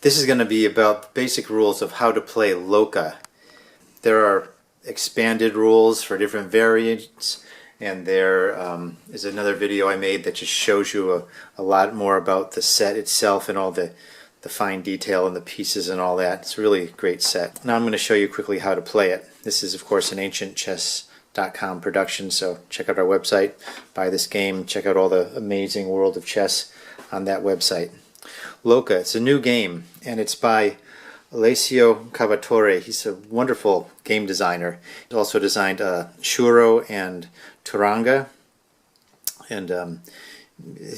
This is going to be about basic rules of how to play Loka. There are expanded rules for different variants, and there is another video I made that just shows you a lot more about the set itself and all the fine detail and the pieces and all that. It's a really great set. Now I'm going to show you quickly how to play it. This is of course an ancientchess.com production, so check out our website, buy this game, check out all the amazing world of chess on that website. Loka, it's a new game, and it's by Alessio Cavatore. He's a wonderful game designer. He also designed Shuro and Turanga, and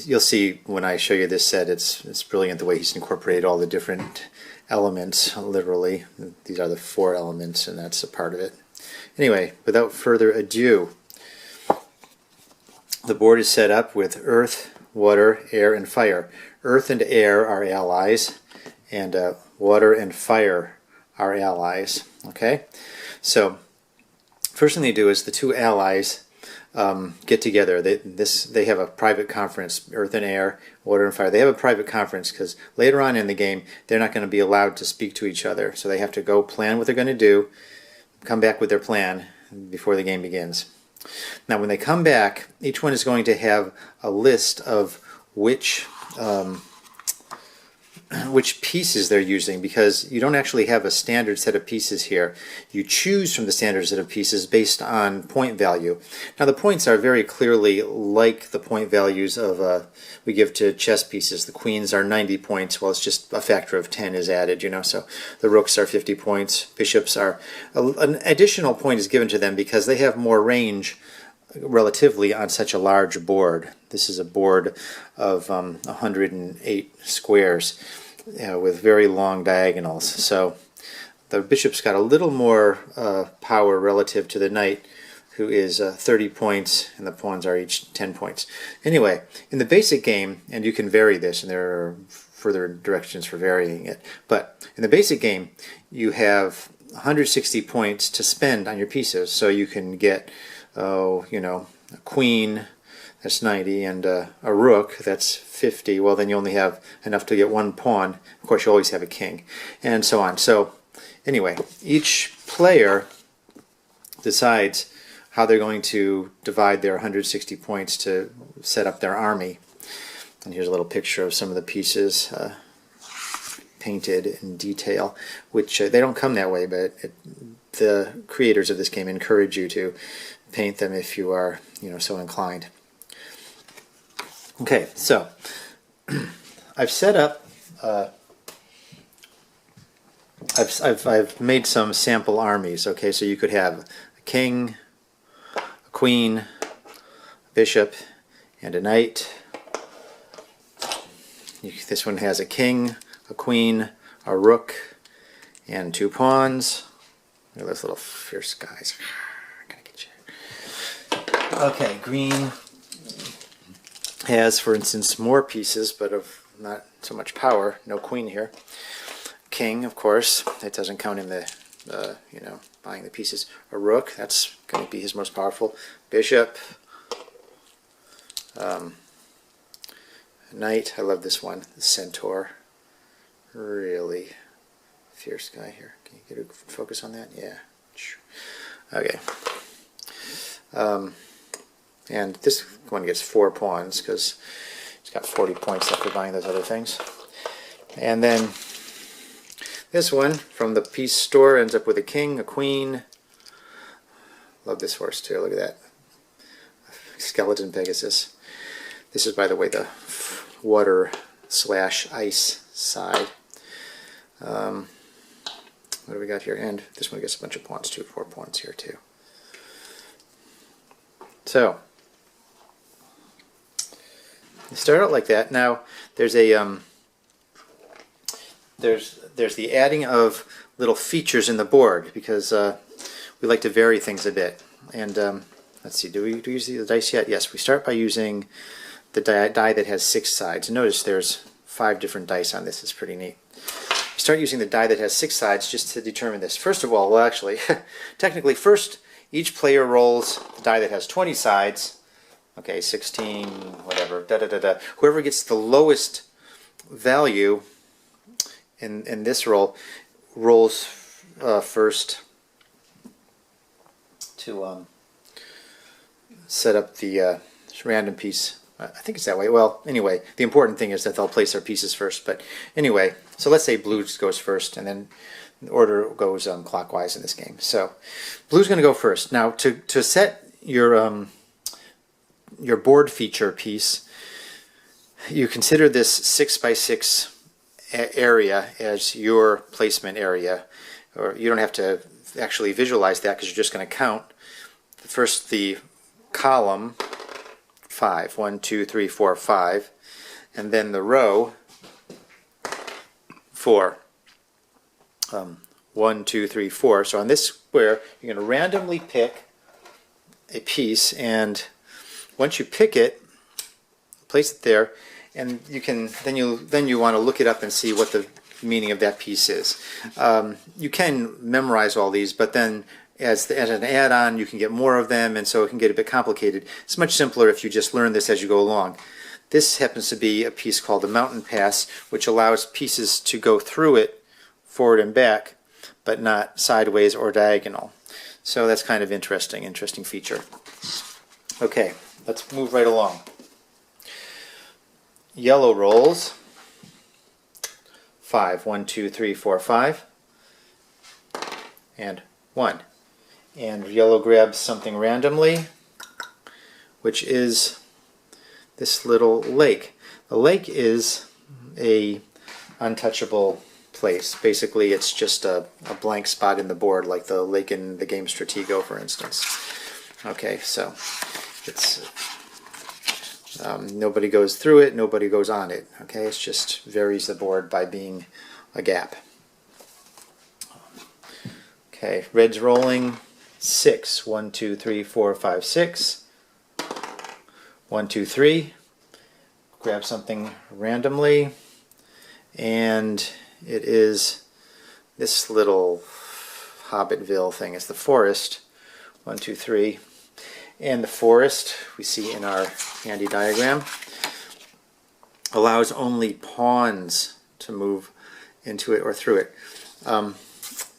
you'll see when I show you this set, it's brilliant the way he's incorporated all the different elements, literally. These are the 4 elements, and that's a part of it. Anyway, without further ado, the board is set up with earth, water, air, and fire. Earth and air are allies, and water and fire are allies. Okay, so first thing they do is the 2 allies get together. They have a private conference. Earth and air, water and fire. They have a private conference because later on in the game they're not going to be allowed to speak to each other. So they have to go plan what they're going to do, come back with their plan before the game begins. Now when they come back, each one is going to have a list of which pieces they're using, because you don't actually have a standard set of pieces here. You choose from the standard set of pieces based on point value. Now the points are very clearly like the point values of we give to chess pieces. The queens are 90 points, well it's just a factor of 10 is added, you know, so the rooks are 50 points, bishops are, an additional point is given to them because they have more range relatively on such a large board. This is a board of 108 squares with very long diagonals. So the bishop's got a little more power relative to the knight, who is 30 points, and the pawns are each 10 points. Anyway, in the basic game, and you can vary this, and there are further directions for varying it, but in the basic game you have 160 points to spend on your pieces, so you can get you know, a queen, that's 90, and a rook, that's 50. Well, then you only have enough to get 1 pawn. Of course, you always have a king, and so on. So anyway, each player decides how they're going to divide their 160 points to set up their army. And here's a little picture of some of the pieces painted in detail, which they don't come that way, but the creators of this game encourage you to paint them if you are, you know, so inclined. Okay, so I've set up. I've made some sample armies. Okay, so you could have a king, a queen, a bishop, and a knight. This one has a king, a queen, a rook, and 2 pawns. Look at those little fierce guys. Okay, green has, for instance, more pieces, but of not so much power. No queen here. King, of course, that doesn't count in the, you know, buying the pieces. A rook, that's going to be his most powerful. Bishop. Knight, I love this one. The centaur. Really fierce guy here. Can you get a focus on that? Yeah. Okay. And this one gets 4 pawns because it's got 40 points after buying those other things. And then this one from the piece store ends up with a king, a queen. Love this horse too, look at that. Skeleton Pegasus. This is, by the way, the water/ice side. What do we got here? And this one gets a bunch of pawns too, 4 pawns here too. So you start out like that. Now there's a there's the adding of little features in the board, because we like to vary things a bit. And let's see, do we use the dice yet? Yes, we start by using the die that has 6 sides. Notice there's 5 different dice on this. It's pretty neat. You start using the die that has 6 sides just to determine this. First of all, well actually, technically first each player rolls the die that has 20 sides. Okay, 16, whatever, da da da da. Whoever gets the lowest value in this roll rolls first to set up the random piece. I think it's that way. Well, anyway, the important thing is that they'll place their pieces first. But anyway, so let's say blue goes first, and then the order goes clockwise in this game. So blue's going to go first. Now to set your board feature piece, you consider this 6 by 6 area as your placement area, or you don't have to actually visualize that because you're just going to count first the column 5, 1, 2, 3, 4, 5, and then the row 4. 1, 2, 3, 4. So on this square, you're going to randomly pick a piece, and once you pick it, place it there, and you can then you want to look it up and see what the meaning of that piece is. You can memorize all these, but then as an add-on, you can get more of them, and so it can get a bit complicated. It's much simpler if you just learn this as you go along. This happens to be a piece called the Mountain Pass, which allows pieces to go through it forward and back, but not sideways or diagonal. So that's kind of interesting feature. Okay, let's move right along. Yellow rolls 5, 1, 2, 3, 4, 5, and 1. And yellow grabs something randomly, which is this little lake. The lake is a untouchable place. Basically, it's just a blank spot in the board, like the lake in the game Stratego, for instance. Okay, so it's nobody goes through it, nobody goes on it. Okay, it just varies the board by being a gap. Okay, red's rolling 6. 1, 2, 3, 4, 5, 6. 1, 2, 3. Grab something randomly, and it is this little Hobbitville thing. It's the forest. 1, 2, 3. And the forest, we see in our handy diagram, allows only pawns to move into it or through it.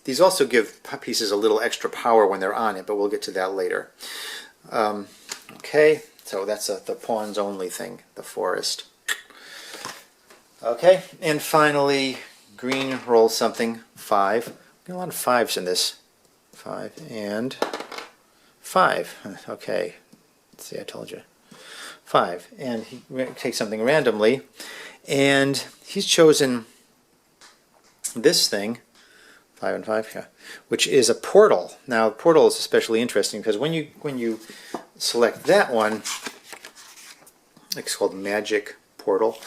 These also give pieces a little extra power when they're on it, but we'll get to that later. Okay, so that's the pawns only thing, the forest. Okay, and finally, green rolls something, 5. Got a lot of 5s in this. 5 and 5. Okay, let's see, I told you. 5. And he takes something randomly, and he's chosen this thing, 5 and 5, yeah, which is a portal. Now, portal is especially interesting because when you select that one, it's called Magic Portal.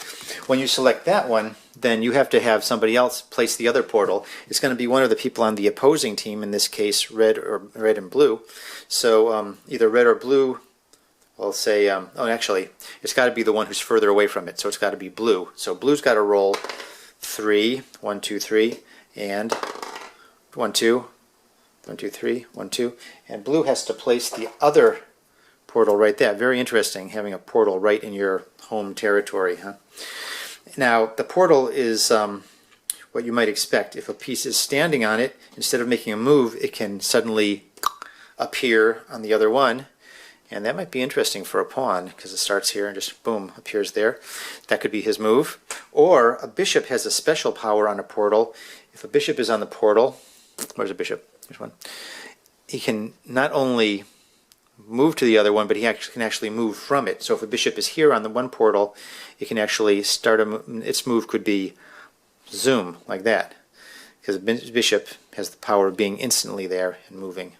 When you select that one, then you have to have somebody else place the other portal. It's going to be one of the people on the opposing team, in this case red and blue. So either red or blue, I'll say, oh, actually, it's got to be the one who's further away from it, so it's got to be blue. So blue's got to roll 3, 1, 2, 3, and 1, 2, 1, 2, 3, 1, 2, and blue has to place the other portal right there. Very interesting, having a portal right in your home territory, huh? Now, the portal is what you might expect. If a piece is standing on it, instead of making a move, it can suddenly appear on the other one, and that might be interesting for a pawn, because it starts here and just, boom, appears there. That could be his move. Or a bishop has a special power on a portal. If a bishop is on the portal, where's a bishop? Here's one. He can not only move to the other one, but he can actually move from it. So if a bishop is here on the one portal, it can actually start its move could be zoom, like that, because a bishop has the power of being instantly there and moving,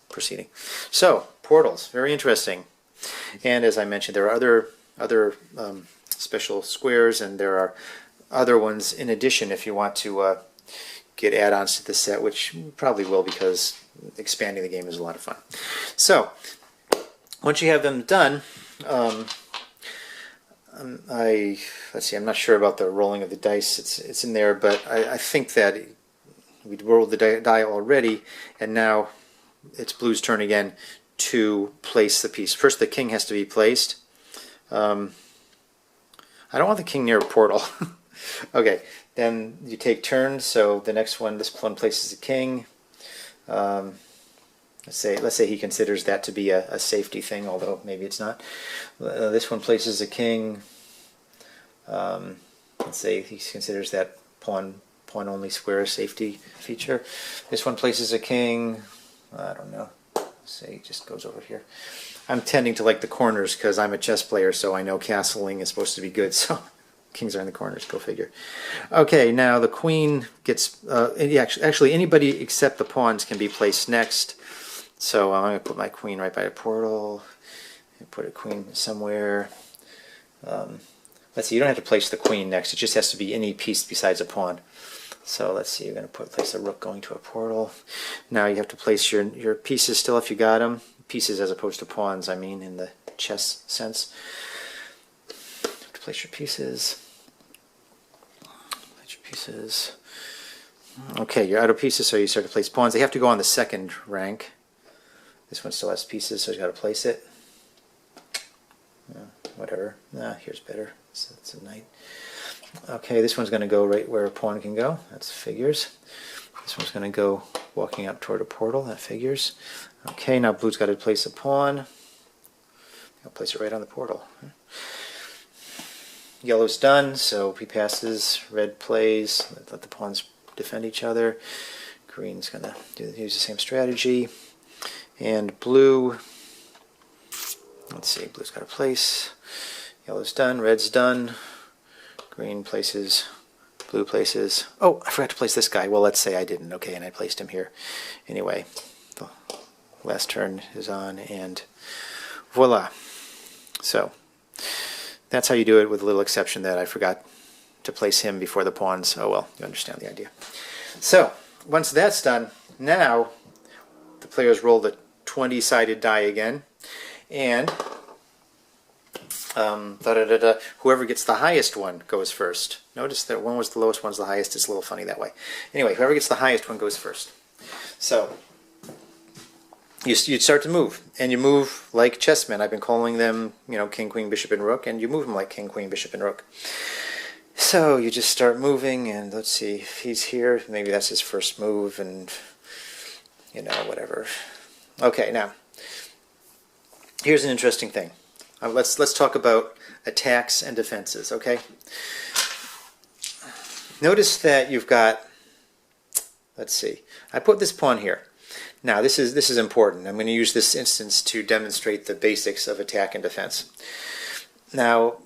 proceeding. So portals, very interesting. And as I mentioned, there are other special squares, and there are other ones in addition if you want to get add-ons to the set, which you probably will, because expanding the game is a lot of fun. So once you have them done, let's see, I'm not sure about the rolling of the dice. It's in there, but I think that we rolled the die already, and now it's blue's turn again to place the piece. First, the king has to be placed. I don't want the king near a portal. Okay, then you take turns. So the next one, this one places a king. Um, let's say he considers that to be a safety thing, although maybe it's not. This one places a king. Let's say he considers that pawn only square a safety feature. This one places a king. I don't know. Let's say he just goes over here. I'm tending to like the corners because I'm a chess player, so I know castling is supposed to be good. So kings are in the corners. Go figure. Okay, now the queen gets. Actually, anybody except the pawns can be placed next. So I'm going to put my queen right by a portal. Put a queen somewhere. Let's see, you don't have to place the queen next. It just has to be any piece besides a pawn. So let's see, you're going to place a rook going to a portal. Now you have to place your pieces still if you got them. Pieces as opposed to pawns, I mean, in the chess sense. You have to place your pieces. Place your pieces. Okay, you're out of pieces, so you start to place pawns. They have to go on the second rank. This one still has pieces, so you got to place it. Whatever. Here's better. So it's a knight. Okay, this one's going to go right where a pawn can go. That's figures. This one's going to go walking up toward a portal. That figures. Okay, now blue's got to place a pawn. I'll place it right on the portal. Yellow's done, so he passes. Red plays. Let the pawns defend each other. Green's going to use the same strategy. And blue, let's see, blue's got a place. Yellow's done, red's done. Green places, blue places. Oh, I forgot to place this guy. Well, let's say I didn't. Okay, and I placed him here. Anyway, the last turn is on, and voila. So that's how you do it, with a little exception that I forgot to place him before the pawns. Oh well, you understand the idea. So once that's done, now the players roll the 20-sided die again, and whoever gets the highest one goes first. Notice that one was the lowest, one's the highest. It's a little funny that way. Anyway, whoever gets the highest one goes first. So you'd start to move, and you move like chessmen. I've been calling them, king, queen, bishop, and rook, and you move them like king, queen, bishop, and rook. So you just start moving, and let's see, if he's here, maybe that's his first move, and whatever. Okay, now here's an interesting thing. Let's talk about attacks and defenses. Okay. Notice that you've got. Let's see. I put this pawn here. Now this is important. I'm going to use this instance to demonstrate the basics of attack and defense. Now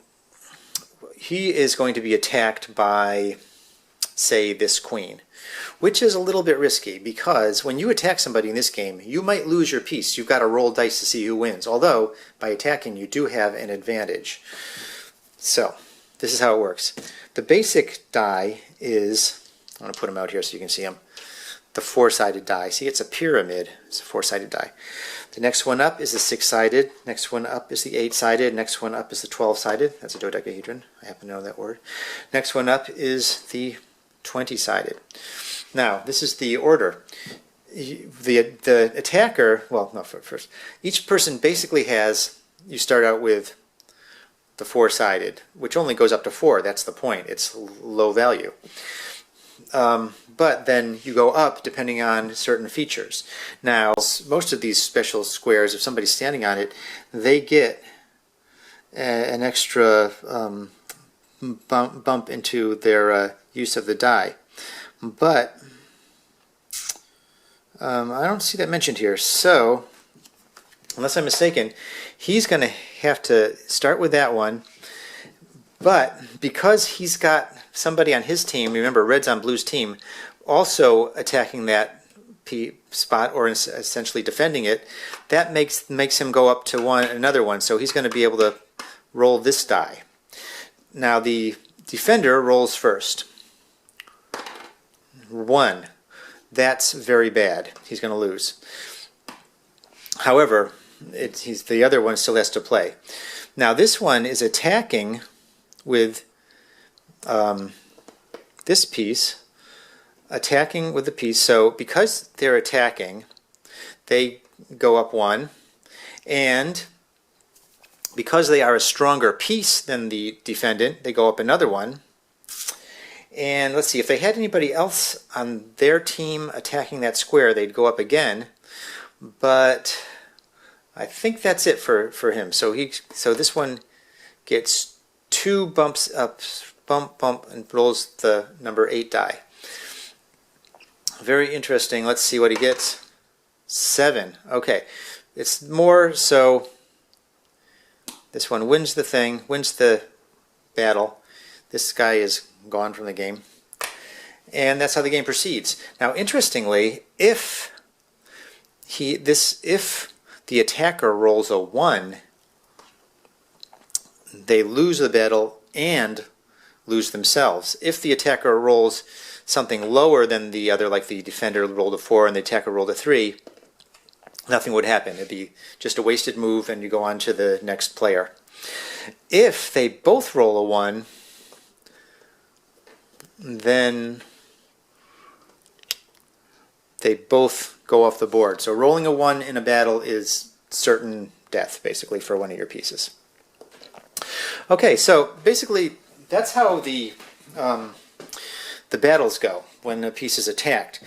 he is going to be attacked by, say, this queen, which is a little bit risky, because when you attack somebody in this game, you might lose your piece. You've got to roll dice to see who wins, although by attacking you do have an advantage. So this is how it works. The basic die is, I'm going to put them out here so you can see them, the 4-sided die. See, it's a pyramid. It's a 4-sided die. The next one up is the 6-sided. Next one up is the 8-sided. Next one up is the 12-sided. That's a dodecahedron. I happen to know that word. Next one up is the 20-sided. Now, this is the order. The attacker, well, no, first, each person basically has, you start out with the 4-sided, which only goes up to 4. That's the point. It's low value. But then you go up depending on certain features. Now, most of these special squares, if somebody's standing on it, they get an extra bump into their use of the die. But I don't see that mentioned here. So, unless I'm mistaken, he's going to have to start with that one. But because he's got somebody on his team, remember, red's on blue's team, also attacking that spot, or essentially defending it, that makes him go up to another one. So he's going to be able to roll this die. Now the defender rolls first. 1. That's very bad. He's going to lose. However, the other one still has to play. Now this one is attacking with this piece, attacking with the piece. So because they're attacking, they go up 1, and because they are a stronger piece than the defendant, they go up another 1. And let's see, if they had anybody else on their team attacking that square, they'd go up again. But I think that's it for him. So this one gets 2 bumps up, bump, and rolls the number 8 die. Very interesting. Let's see what he gets. 7. Okay. It's more, so this one wins the thing, wins the battle. This guy is gone from the game. And that's how the game proceeds. Now, interestingly, if the attacker rolls a 1, they lose the battle and lose themselves. If the attacker rolls something lower than the other, like the defender rolled a 4 and the attacker rolled a 3, nothing would happen. It'd be just a wasted move and you go on to the next player. If they both roll a 1, then they both go off the board. So rolling a 1 in a battle is certain death, basically, for one of your pieces. Okay, so basically that's how the battles go when a piece is attacked.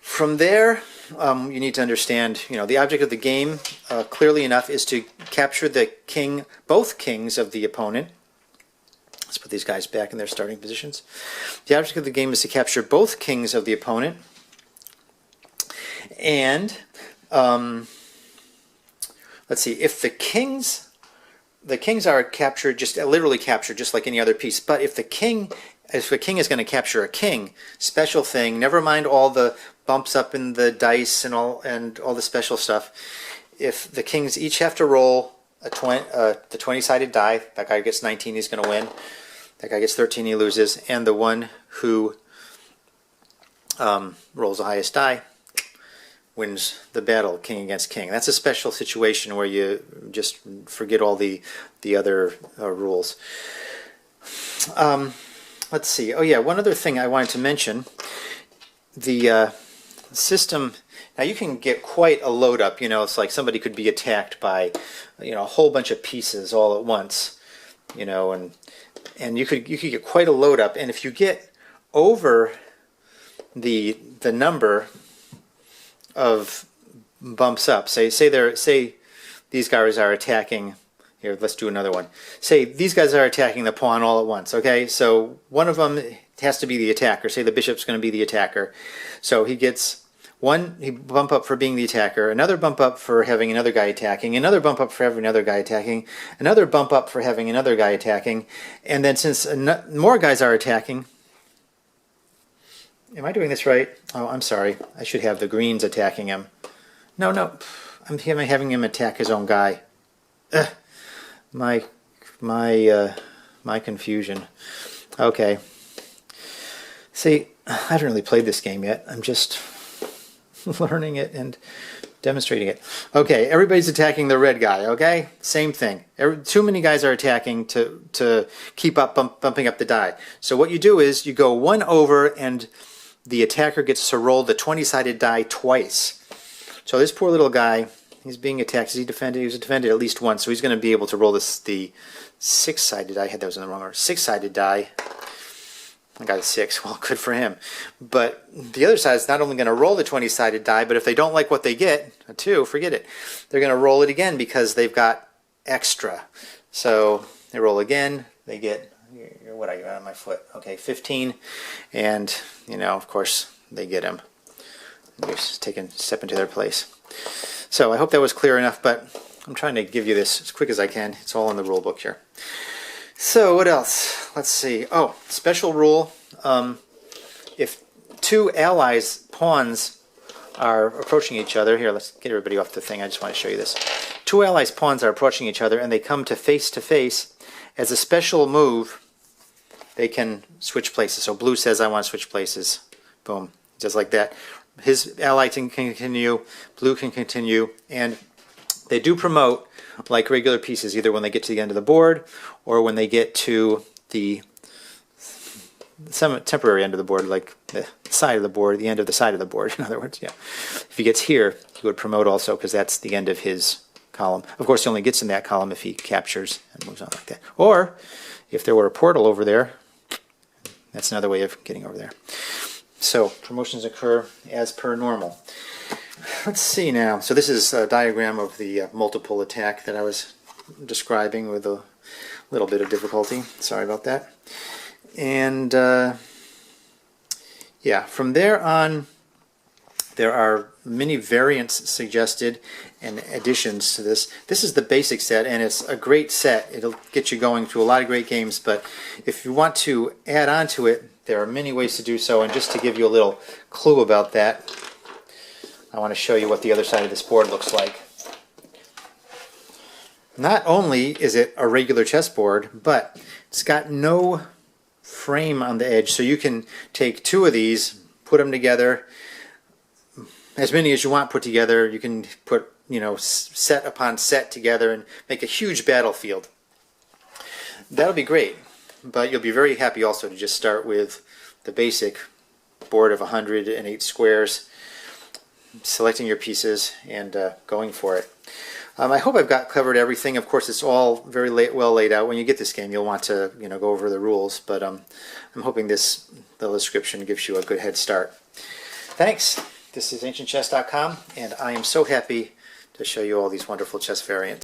From there, you need to understand, the object of the game, clearly enough, is to capture both kings of the opponent. Let's put these guys back in their starting positions. The object of the game is to capture both kings of the opponent. And let's see, if the kings are captured, just literally captured, just like any other piece. But if a king is going to capture a king, special thing. Never mind all the bumps up in the dice and all the special stuff. If the kings each have to roll the 20-sided die, that guy gets 19, he's going to win. That guy gets 13, he loses. And the one who rolls the highest die wins the battle, king against king. That's a special situation where you just forget all the other rules. Let's see. Oh yeah, one other thing I wanted to mention. The system, now you can get quite a load up. It's like somebody could be attacked by a whole bunch of pieces all at once. And you could get quite a load up. And if you get over the number of bumps up, say these guys are attacking. Here, let's do another one. Say these guys are attacking the pawn all at once, okay? So one of them has to be the attacker. Say the bishop's going to be the attacker. So he gets he bump up for being the attacker, another bump up for having another guy attacking, another bump up for having another guy attacking, another bump up for having another guy attacking, and then since more guys are attacking, am I doing this right? Oh, I'm sorry. I should have the greens attacking him. No, I'm having him attack his own guy. Ugh. My confusion. Okay. See, I haven't really played this game yet. I'm just learning it and demonstrating it. Okay, everybody's attacking the red guy, okay? Same thing. Too many guys are attacking to keep up bumping up the die. So what you do is you go 1 over and the attacker gets to roll the 20-sided die twice. So this poor little guy, he's being attacked. Is he defended? He was defended at least once, so he's going to be able to roll the 6-sided die. I had those in the wrong order. 6-sided die. I got a 6. Well, good for him. But the other side is not only going to roll the 20-sided die, but if they don't like what they get, a 2, forget it. They're going to roll it again because they've got extra. So they roll again. They get, what I got on my foot? Okay, 15. And, of course, they get him. They're just taking a step into their place. So I hope that was clear enough, but I'm trying to give you this as quick as I can. It's all in the rule book here. So what else? Let's see. Oh, special rule. If 2 allies' pawns are approaching each other, here, let's get everybody off the thing. I just want to show you this. 2 allies' pawns are approaching each other, and they come to face, as a special move, they can switch places. So blue says, I want to switch places. Boom. Just like that. His ally can continue, blue can continue, and they do promote like regular pieces, either when they get to the end of the board or when they get to the temporary end of the board, like the side of the board, the end of the side of the board, in other words, yeah. If he gets here, he would promote also because that's the end of his column. Of course, he only gets in that column if he captures and moves on like that. Or, if there were a portal over there, That's another way of getting over there. So promotions occur as per normal. Let's see now. So this is a diagram of the multiple attack that I was describing with a little bit of difficulty. Sorry about that. And yeah, from there on, there are many variants suggested and additions to this. This is the basic set, and it's a great set. It'll get you going to a lot of great games, but if you want to add on to it, there are many ways to do so, and just to give you a little clue about that, I want to show you what the other side of this board looks like. Not only is it a regular chessboard, but it's got no frame on the edge, so you can take two of these, put them together, as many as you want put together. You can put, set upon set together and make a huge battlefield. That'll be great, but you'll be very happy also to just start with the basic board of 108 squares, selecting your pieces and going for it. I hope I've covered everything. Of course, it's all very well laid out. When you get this game, you'll want to go over the rules, but I'm hoping the description gives you a good head start. Thanks. This is AncientChess.com, and I am so happy to show you all these wonderful chess variants.